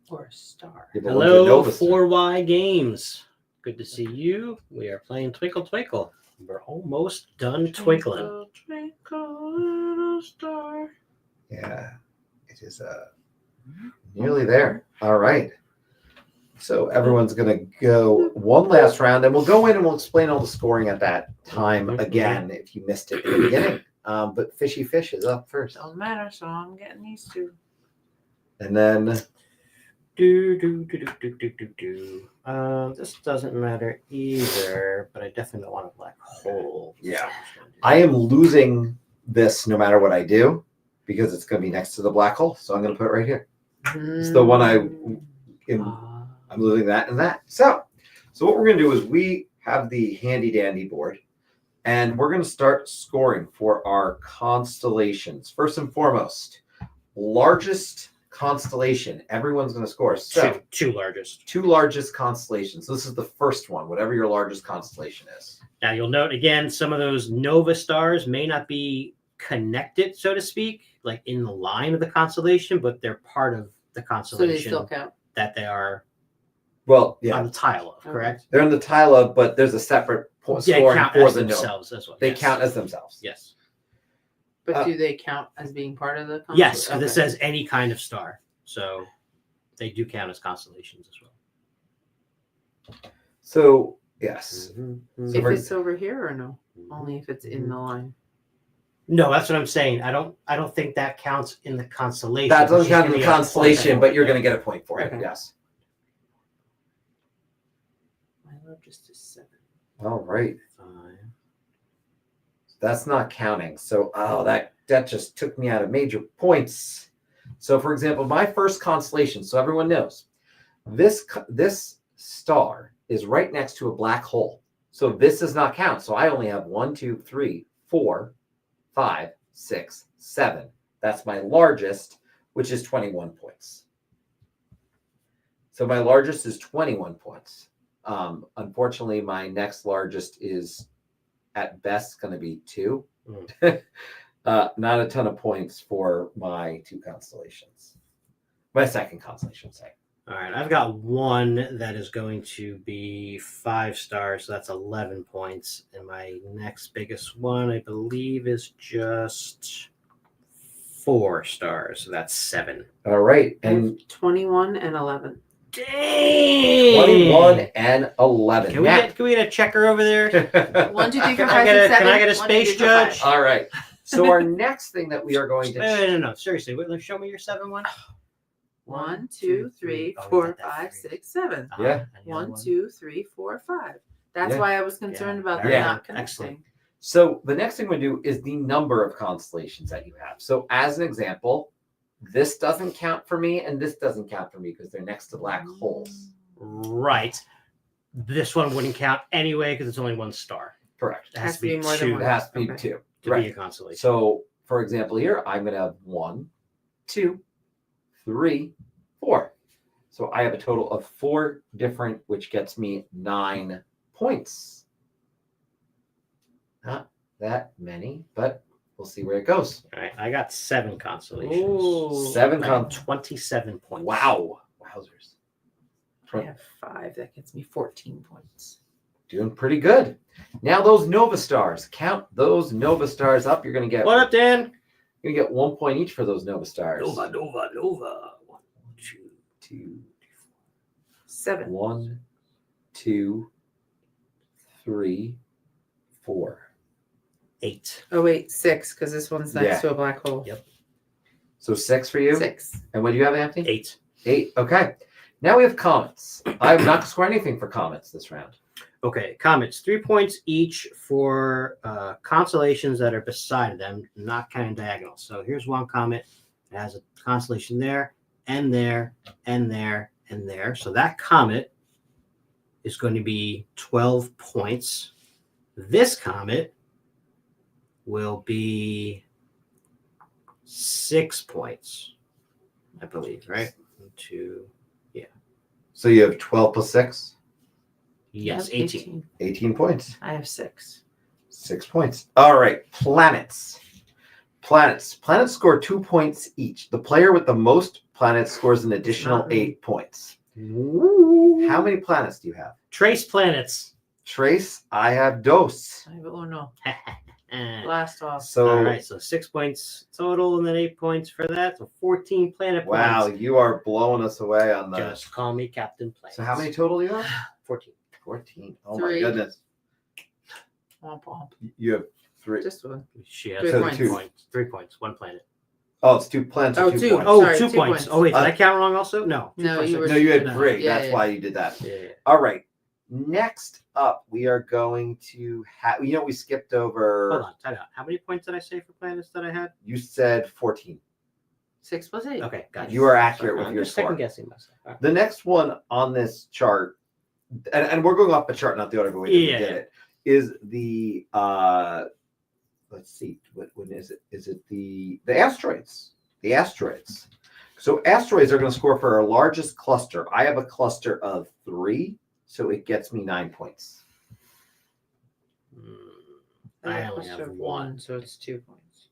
[SPEAKER 3] or a star?
[SPEAKER 1] Yeah, but one's a
[SPEAKER 2] Hello,
[SPEAKER 1] Nova star.
[SPEAKER 2] 4Y Games. Good to see you. We are playing Twinkle Twinkle. We're almost done twinkling.
[SPEAKER 3] Twinkle, twinkle, little star.
[SPEAKER 1] Yeah, it is nearly there. All right. So everyone's going to go one last round, and we'll go in and we'll explain all the scoring at that time again if you missed it in the beginning. But Fishy Fish is up first.
[SPEAKER 3] Don't matter, so I'm getting these two.
[SPEAKER 1] And then
[SPEAKER 2] This doesn't matter either, but I definitely don't want a black hole.
[SPEAKER 1] Yeah. I am losing this no matter what I do because it's going to be next to the black hole. So I'm going to put it right here. It's the one I'm losing that and that. So what we're going to do is we have the handy dandy board, and we're going to start scoring for our constellations. First and foremost, largest constellation. Everyone's going to score. So
[SPEAKER 2] two largest.
[SPEAKER 1] 2 largest constellations. This is the first one, whatever your largest constellation is.
[SPEAKER 2] Now you'll note again, some of those Nova stars may not be connected, so to speak, like in the line of the constellation, but they're part of the
[SPEAKER 3] So
[SPEAKER 2] constellation
[SPEAKER 3] they still count.
[SPEAKER 2] that they are
[SPEAKER 1] Well, yeah,
[SPEAKER 2] on the tile of, correct?
[SPEAKER 1] they're in the tile of, but there's a separate
[SPEAKER 2] They
[SPEAKER 1] scoring
[SPEAKER 2] count
[SPEAKER 1] for
[SPEAKER 2] as
[SPEAKER 1] the node.
[SPEAKER 2] themselves as well.
[SPEAKER 1] They
[SPEAKER 2] Yes.
[SPEAKER 1] count as themselves.
[SPEAKER 2] Yes.
[SPEAKER 3] But do they count as being part of the
[SPEAKER 2] Yes, because
[SPEAKER 3] Okay.
[SPEAKER 2] it says any kind of star. So they do count as constellations as well.
[SPEAKER 1] So yes.
[SPEAKER 2] Mm-hmm.
[SPEAKER 3] If it's over here or no? Only if it's in the line.
[SPEAKER 2] No, that's what I'm saying. I don't think that counts in the constellation.
[SPEAKER 1] That
[SPEAKER 2] It's
[SPEAKER 1] doesn't
[SPEAKER 2] just
[SPEAKER 1] count in
[SPEAKER 2] gonna
[SPEAKER 1] the
[SPEAKER 2] be a point
[SPEAKER 1] constellation,
[SPEAKER 2] for
[SPEAKER 1] but
[SPEAKER 2] it.
[SPEAKER 1] you're going to get a point for it.
[SPEAKER 3] Okay.
[SPEAKER 1] Yes.
[SPEAKER 3] My largest is 7.
[SPEAKER 1] All right.
[SPEAKER 2] Five.
[SPEAKER 1] That's not counting. So, that just took me out of major points. So, for example, my first constellation, so everyone knows, this star is right next to a black hole. So this does not count. So I only have 1, 2, 3, 4, 5, 6, 7. That's my largest, which is 21 points. So my largest is 21 points. Unfortunately, my next largest is at best going to be 2. Not a ton of points for my 2 constellations. My second constellation, say.
[SPEAKER 2] All right, I've got one that is going to be 5 stars, so that's 11 points. And my next biggest one, I believe, is just 4 stars, so that's 7.
[SPEAKER 1] All right.
[SPEAKER 3] I have
[SPEAKER 1] And
[SPEAKER 3] 21 and 11.
[SPEAKER 2] Dang!
[SPEAKER 1] 21 and 11.
[SPEAKER 2] Can we get a checker over there?
[SPEAKER 3] 1, 2, 3, 4,
[SPEAKER 2] Can
[SPEAKER 3] 5,
[SPEAKER 2] I get
[SPEAKER 3] 6,
[SPEAKER 2] a-
[SPEAKER 3] 7.
[SPEAKER 2] can I get a
[SPEAKER 3] 1, 2, 3,
[SPEAKER 2] space
[SPEAKER 3] 4, 5.
[SPEAKER 2] judge?
[SPEAKER 1] All right. So our next thing that we are going to
[SPEAKER 2] No, seriously, show me your 7 one.
[SPEAKER 3] 1, 2, 3,
[SPEAKER 2] Oh, we
[SPEAKER 3] 4,
[SPEAKER 2] got that
[SPEAKER 3] 5,
[SPEAKER 2] three.
[SPEAKER 3] 6, 7.
[SPEAKER 1] Yeah.
[SPEAKER 2] And the other
[SPEAKER 3] 1, 2, 3, 4, 5. That's
[SPEAKER 1] Yeah.
[SPEAKER 3] why I was concerned about
[SPEAKER 2] very
[SPEAKER 3] them
[SPEAKER 1] good.
[SPEAKER 3] not
[SPEAKER 2] Excellent.
[SPEAKER 3] connecting.
[SPEAKER 1] So the next thing we do is the number of constellations that you have. So as an example, this doesn't count for me and this doesn't count for me because they're next to black holes.
[SPEAKER 2] Right. This one wouldn't count anyway because it's only one star.
[SPEAKER 1] Correct.
[SPEAKER 2] It has to be
[SPEAKER 3] more than
[SPEAKER 2] two
[SPEAKER 3] one.
[SPEAKER 1] It has to be
[SPEAKER 3] Okay.
[SPEAKER 1] two.
[SPEAKER 2] to
[SPEAKER 1] Right.
[SPEAKER 2] be a constellation.
[SPEAKER 1] So for example, here I'm going to have 1, 2, 3, 4. So I have a total of 4 different, which gets me 9 points. Not that many, but we'll see where it goes.
[SPEAKER 2] All right, I got 7 constellations.
[SPEAKER 3] Ooh.
[SPEAKER 1] 7
[SPEAKER 2] I
[SPEAKER 1] con.
[SPEAKER 2] got 27 points.
[SPEAKER 1] Wow. Wowzers.
[SPEAKER 3] I have 5. That gets me 14 points.
[SPEAKER 1] Doing pretty good. Now those Nova Stars. Count those Nova Stars up. You're gonna get
[SPEAKER 2] What up, Dan?
[SPEAKER 1] you're gonna get 1 point each for those Nova Stars.
[SPEAKER 2] Nova. 1, 2,
[SPEAKER 1] 2,
[SPEAKER 3] 7.
[SPEAKER 1] 1, 2, 3, 4.
[SPEAKER 2] 8.
[SPEAKER 3] Oh, wait, 6, because this one's next
[SPEAKER 1] Yeah.
[SPEAKER 3] to a black hole.
[SPEAKER 2] Yep.
[SPEAKER 1] So 6 for you.
[SPEAKER 3] 6.
[SPEAKER 1] And what do you have, Anthony?
[SPEAKER 2] 8.
[SPEAKER 1] 8. Okay. Now we have comets. I have not scored anything for comets this round.
[SPEAKER 2] Okay, comets, 3 points each for constellations that are beside them, not counting diagonal. So here's one comet. It has a constellation there, and there, and there, and there. So that comet is going to be 12 points. This comet will be 6 points, I believe, right? 1, 2,
[SPEAKER 1] So you have 12 plus 6,
[SPEAKER 2] yes,
[SPEAKER 3] Yep,
[SPEAKER 2] 18.
[SPEAKER 1] 18 points.
[SPEAKER 3] I have 6.
[SPEAKER 1] 6 points. All right. Planets. Planets score 2 points each. The player with the most planets scores an additional
[SPEAKER 3] Not me.
[SPEAKER 1] 8 points.
[SPEAKER 2] Woo.
[SPEAKER 1] How many planets do you have?
[SPEAKER 2] Trace planets.
[SPEAKER 1] Trace, I have dos.
[SPEAKER 3] I have Uno.
[SPEAKER 2] All
[SPEAKER 3] Blast off.
[SPEAKER 1] So
[SPEAKER 2] right, so 6 points total, and then 8 points for that. So 14 planet
[SPEAKER 1] wow,
[SPEAKER 2] points.
[SPEAKER 1] you are blowing us away on the.
[SPEAKER 2] Just call me Captain Planet.
[SPEAKER 1] So how many total do you have?
[SPEAKER 2] 14.
[SPEAKER 1] 14. Oh
[SPEAKER 3] 3.
[SPEAKER 1] my goodness.
[SPEAKER 3] Womp womp.
[SPEAKER 1] You have 3.
[SPEAKER 3] Just one.
[SPEAKER 2] She has
[SPEAKER 3] 3
[SPEAKER 1] So
[SPEAKER 3] points.
[SPEAKER 2] 2 points. 3 points. 1 planet.
[SPEAKER 1] Oh, it's 2 planets.
[SPEAKER 3] Oh,
[SPEAKER 1] or 2
[SPEAKER 3] 2.
[SPEAKER 1] points.
[SPEAKER 2] Oh,
[SPEAKER 3] Sorry,
[SPEAKER 2] 2
[SPEAKER 3] 2
[SPEAKER 2] points.
[SPEAKER 3] points.
[SPEAKER 2] Oh, wait, did
[SPEAKER 1] Uh,
[SPEAKER 2] I count wrong also? No.
[SPEAKER 3] No,
[SPEAKER 2] 2
[SPEAKER 3] you
[SPEAKER 2] points.
[SPEAKER 3] were-
[SPEAKER 1] No, you had
[SPEAKER 2] No.
[SPEAKER 1] 3.
[SPEAKER 3] Yeah,
[SPEAKER 1] That's
[SPEAKER 3] yeah.
[SPEAKER 1] why you did that.
[SPEAKER 2] Yeah.
[SPEAKER 1] All right. Next up, we are going to have. We skipped over.
[SPEAKER 2] Hold on, time out. How many points did I say for planets that I had?
[SPEAKER 1] You said 14.
[SPEAKER 3] 6 plus 8.
[SPEAKER 2] Okay, got it.
[SPEAKER 1] You are accurate with
[SPEAKER 2] I'm
[SPEAKER 1] your
[SPEAKER 2] just
[SPEAKER 1] score.
[SPEAKER 2] second guessing myself. All right.
[SPEAKER 1] The next one on this chart, and we're going off the chart, not the order way that we
[SPEAKER 2] Yeah.
[SPEAKER 1] did it, is the let's see, what is it? Is it the asteroids? The asteroids. So asteroids are going to score for our largest cluster. I have a cluster of 3, so it gets me 9 points.
[SPEAKER 3] I
[SPEAKER 2] I
[SPEAKER 3] have a
[SPEAKER 2] only
[SPEAKER 3] cluster
[SPEAKER 2] have
[SPEAKER 3] of
[SPEAKER 2] 1.
[SPEAKER 3] so it's 2 points.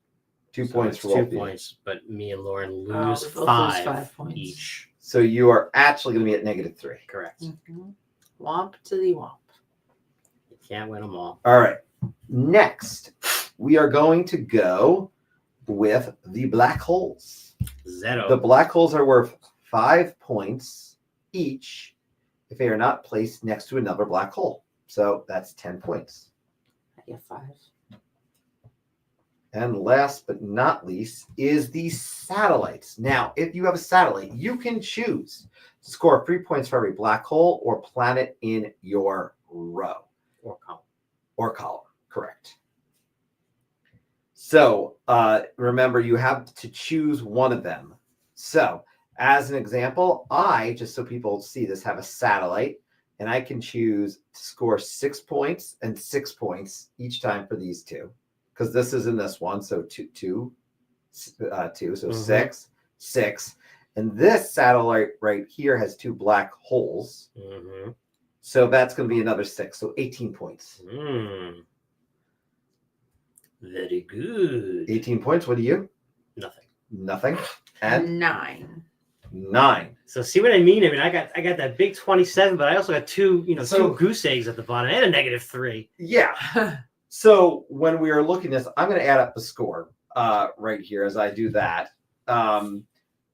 [SPEAKER 1] 2
[SPEAKER 2] So
[SPEAKER 1] points
[SPEAKER 2] it's
[SPEAKER 1] for
[SPEAKER 2] 2
[SPEAKER 1] all of you.
[SPEAKER 2] points, but me and Lauren lose
[SPEAKER 3] we both lose
[SPEAKER 2] 5,
[SPEAKER 3] 5 points.
[SPEAKER 2] each.
[SPEAKER 1] So you are actually going to be at -3.
[SPEAKER 2] Correct.
[SPEAKER 3] Mhm. Womp to the womp.
[SPEAKER 2] You can't win them all.
[SPEAKER 1] All right. Next, we are going to go with the black holes.
[SPEAKER 2] Zero.
[SPEAKER 1] The black holes are worth 5 points each if they are not placed next to another black hole. So that's 10 points.
[SPEAKER 3] I get 5.
[SPEAKER 1] And last but not least is the satellites. Now, if you have a satellite, you can choose to score 3 points for every black hole or planet in your row
[SPEAKER 2] Or column.
[SPEAKER 1] or column. Correct. So remember, you have to choose one of them. So as an example, I, just so people see this, have a satellite, and I can choose to score 6 points and 6 points each time for these two, because this is in this one. So two, so 6, 6. And this satellite right here has 2 black holes.
[SPEAKER 2] Mm-hmm.
[SPEAKER 1] So that's going to be another 6. So 18 points.
[SPEAKER 2] Very good.
[SPEAKER 1] 18 points. What do you?
[SPEAKER 2] Nothing.
[SPEAKER 1] Nothing. And
[SPEAKER 3] 9.
[SPEAKER 1] 9.
[SPEAKER 2] So see what I mean? I mean, I got that big 27, but I also got 2,
[SPEAKER 1] So-
[SPEAKER 2] 2 goose eggs at the bottom and a -3.
[SPEAKER 1] Yeah. So when we are looking at this, I'm going to add up the score right here. As I do that, I'm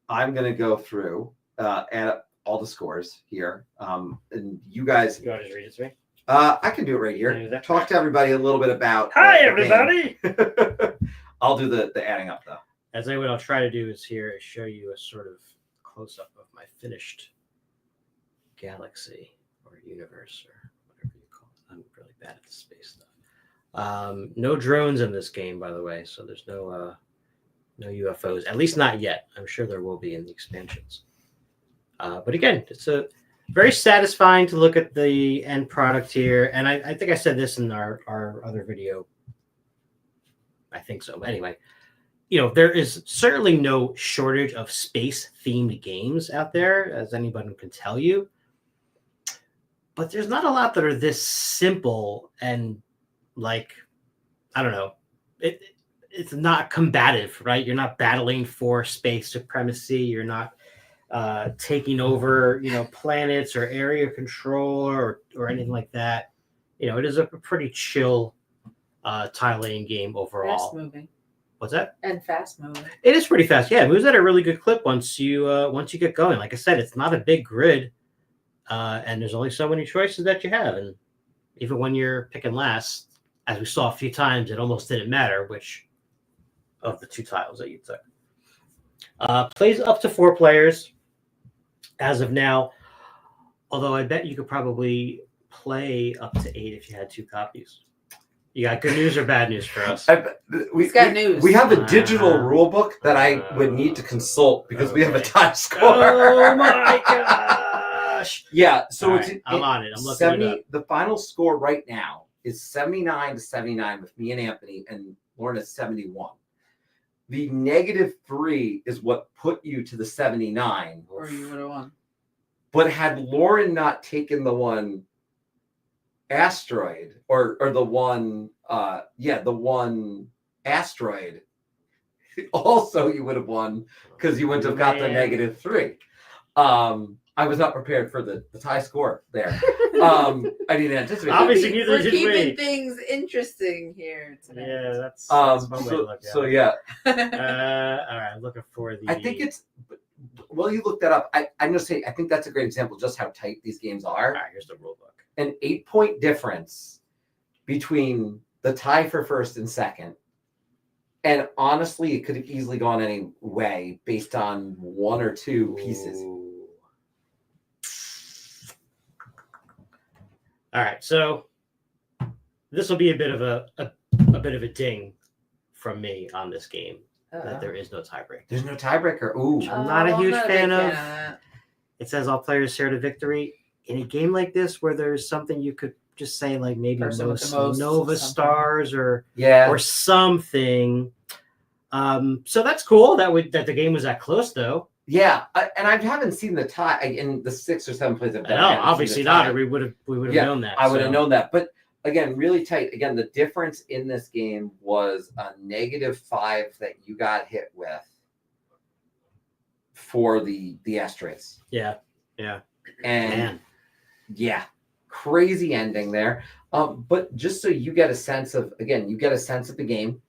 [SPEAKER 1] going to go through, add up all the scores here. And you guys,
[SPEAKER 2] You want to just read it to me?
[SPEAKER 1] I can do it right
[SPEAKER 2] Can you do
[SPEAKER 1] here.
[SPEAKER 2] that?
[SPEAKER 1] Talk to everybody a little bit about.
[SPEAKER 2] Hi,
[SPEAKER 1] the
[SPEAKER 2] everybody.
[SPEAKER 1] game. I'll do the adding up though.
[SPEAKER 2] As what I'll try to do is here show you a sort of close up my finished galaxy or universe or whatever you call it. I'm really bad at the space stuff. No drones in this game, by the way, so there's no UFOs, at least not yet. I'm sure there will be in the expansions. But again, it's a very satisfying to look at the end product here. And I think I said this in our other video. I think so. But anyway, there is certainly no shortage of space-themed games out there, as anyone can tell you. But there's not a lot that are this simple and I don't know. It's not combative, right? You're not battling for space supremacy. You're not taking over, planets or area control or anything like that. It is a pretty chill tile laying game overall.
[SPEAKER 3] Fast moving.
[SPEAKER 2] What's that?
[SPEAKER 3] And fast moving.
[SPEAKER 2] It is pretty fast. Yeah, it moves at a really good clip once you get going. Like I said, it's not a big grid, and there's only so many choices that you have. And even when you're picking last, as we saw a few times, it almost didn't matter which of the 2 tiles that you took. Plays up to 4 players as of now, although I bet you could probably play up to 8 if you had 2 copies. You got good news or bad news for us?
[SPEAKER 3] He's got news.
[SPEAKER 1] We have a digital rule book that I would need to consult because we have a tie score.
[SPEAKER 2] Oh my gosh!
[SPEAKER 1] Yeah, so
[SPEAKER 2] Right, I'm on it. I'm looking it up.
[SPEAKER 1] The final score right now is 79-79 with me and Anthony, and Lauren is 71. The -3 is what put you to the 79.
[SPEAKER 3] Or you would have won.
[SPEAKER 1] But had Lauren not taken the one asteroid or the one asteroid, also you would have won because you wouldn't have got the -3. I was not prepared for the tie score there. I didn't anticipate.
[SPEAKER 2] Obviously, neither
[SPEAKER 3] We're
[SPEAKER 2] did
[SPEAKER 3] keeping
[SPEAKER 2] we.
[SPEAKER 3] things interesting here today.
[SPEAKER 2] Yeah, that's one way to look at it.
[SPEAKER 1] So yeah,
[SPEAKER 2] All right, I'm looking for the.
[SPEAKER 1] I think it's. Well, you look that up. I'm gonna say I think that's a great example of just how tight these games are.
[SPEAKER 2] All right, here's the rule book.
[SPEAKER 1] An 8-point difference between the tie for first and second. And honestly, it could have easily gone any way based on 1 or 2 pieces.
[SPEAKER 2] Ooh. All right, so this will be a bit of a ding from me on this game that there is no tiebreaker.
[SPEAKER 1] There's no tiebreaker. Ooh.
[SPEAKER 2] I'm not a huge fan of.
[SPEAKER 3] that.
[SPEAKER 2] It says all players share the victory. In a game like this, where there's something you could just say, like maybe
[SPEAKER 3] Person with
[SPEAKER 2] most
[SPEAKER 3] the most
[SPEAKER 2] Nova
[SPEAKER 3] something.
[SPEAKER 2] stars or
[SPEAKER 1] Yeah.
[SPEAKER 2] something. So that's cool that the game was that close, though.
[SPEAKER 1] Yeah. And I haven't seen the tie in the 6 or 7 plays I've done.
[SPEAKER 2] No,
[SPEAKER 1] I haven't
[SPEAKER 2] obviously
[SPEAKER 1] seen the tie.
[SPEAKER 2] not. Or we would have
[SPEAKER 1] Yeah,
[SPEAKER 2] known that.
[SPEAKER 1] I would have known that. But again, really tight. Again, the difference in this game was a -5 that you got hit with for the Asteroids.
[SPEAKER 2] Yeah.
[SPEAKER 1] And
[SPEAKER 2] Man.
[SPEAKER 1] yeah, crazy ending there. But just so you get a sense of, again, the game.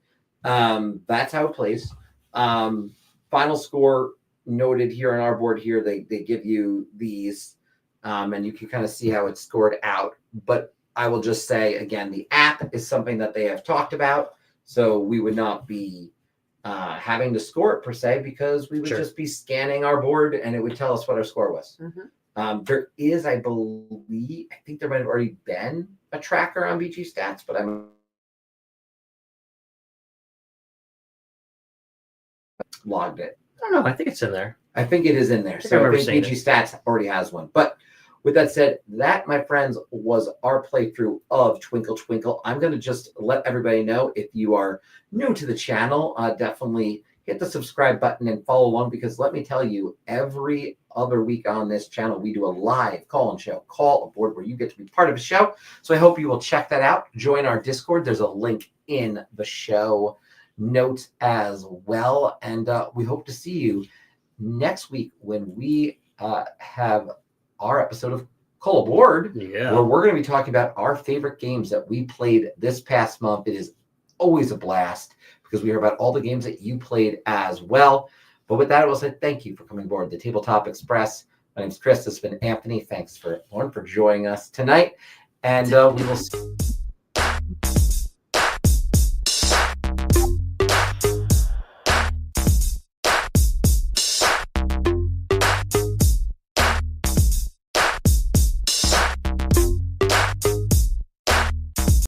[SPEAKER 1] That's how it plays. Final score noted here on our board here. They give you these, and you can kind of see how it's scored out. But I will just say again, the app is something that they have talked about, so we would not be having to score it per se because we would just be scanning our board and it would tell us what our score was.
[SPEAKER 3] Mm-hmm.
[SPEAKER 1] There is, I think there might have already been a tracker on BG Stats, but I'm logged it.
[SPEAKER 2] I don't know. I think it's in there.
[SPEAKER 1] I think it is in there.
[SPEAKER 2] I
[SPEAKER 1] So I
[SPEAKER 2] remember
[SPEAKER 1] think
[SPEAKER 2] seeing
[SPEAKER 1] BG Stats already has one. But with that said, that, my friends, was our playthrough of Twinkle Twinkle. I'm going to just let everybody know, if you are new to the channel, definitely hit the subscribe button and follow along, because let me tell you, every other week on this channel, we do a live call-in show, Call Aboard, where you get to be part of the show. So I hope you will check that out. Join our Discord. There's a link in the show notes as well. And we hope to see you next week when we have our episode of Call Aboard, where we're going to be talking about our favorite games that we played this past month. It is always a blast because we hear about all the games that you played as well. But with that, I will say thank you for coming aboard the Tabletop Express. My name's Chris. This has been Anthony. Thanks for Lauren for joining us tonight. And we will see